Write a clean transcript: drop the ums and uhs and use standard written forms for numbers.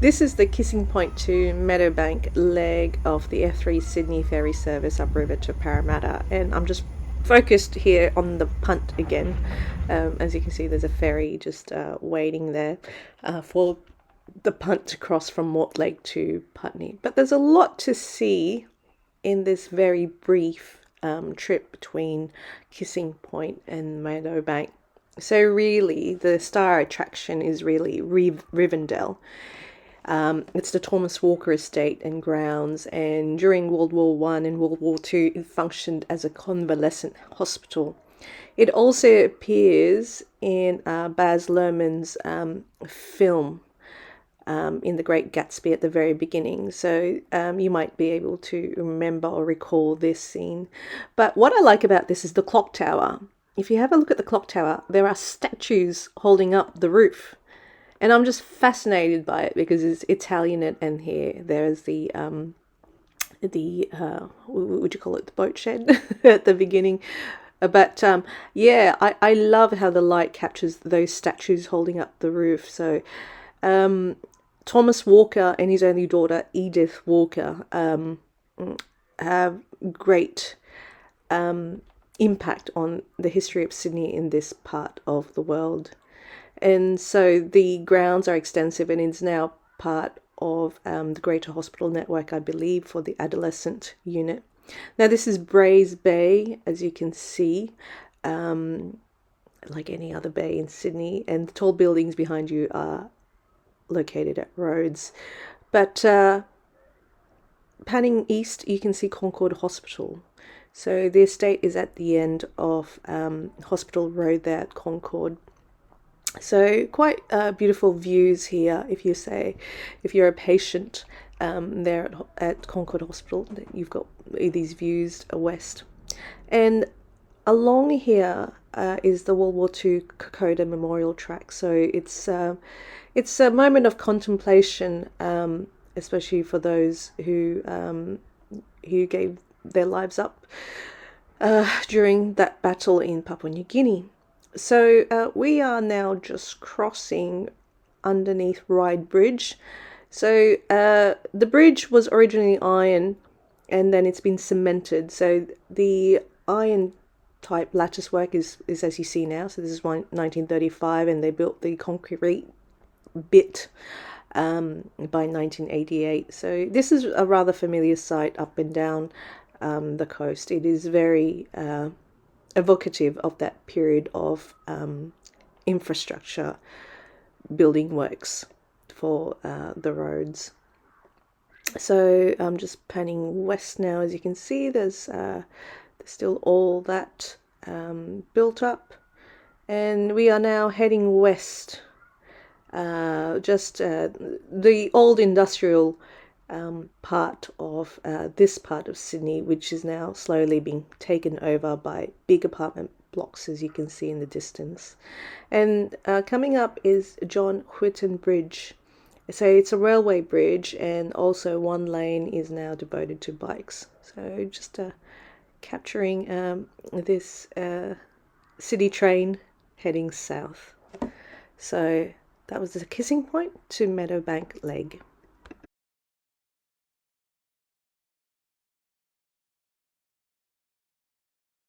This is the Kissing Point to Meadowbank leg of the F3 Sydney ferry service upriver to Parramatta, and I'm just focused here on the punt again. As you can see, there's a ferry just waiting there for the punt to cross from Mortlake to Putney. But there's a lot to see in this very brief trip between Kissing Point and Meadowbank. So really, the star attraction is really Rivendell. It's the Thomas Walker estate and grounds, and during World War One and World War Two, it functioned as a convalescent hospital. It also appears in Baz Luhrmann's film in The Great Gatsby at the very beginning, so you might be able to remember or recall this scene. But what I like about this is the clock tower. If you have a look at the clock tower, there are statues holding up the roof. And I'm just fascinated by it because it's Italian, and here there's the what would you call it, the boat shed at the beginning. But yeah, I love how the light captures those statues holding up the roof. So Thomas Walker and his only daughter Edith Walker have great impact on the history of Sydney in this part of the world. And so the grounds are extensive, and it's now part of the Greater Hospital Network, I believe, for the adolescent unit. Now, this is Brays Bay, as you can see, like any other bay in Sydney, and the tall buildings behind you are located at Rhodes. But panning east, you can see Concord Hospital. So the estate is at the end of Hospital Road there at Concord. So quite beautiful views here. If you're a patient there at Concord Hospital, you've got these views west. And along here is the World War II Kokoda Memorial Track. So it's a moment of contemplation, especially for those who gave their lives up during that battle in Papua New Guinea. So we are now just crossing underneath Ryde Bridge. So the bridge was originally iron, and then it's been cemented. So the iron type lattice work is as you see now. So this is 1935, and they built the concrete bit by 1988. So this is a rather familiar sight up and down the coast. It is very evocative of that period of infrastructure building works for the roads. So I'm just panning west now. As you can see, there's still all that built up, and we are now heading west. The old industrial part of this part of Sydney, which is now slowly being taken over by big apartment blocks, as you can see in the distance. And coming up is John Whitton Bridge. So it's a railway bridge, and also one lane is now devoted to bikes. So just capturing this city train heading south. So that was the Kissing Point to Meadowbank leg.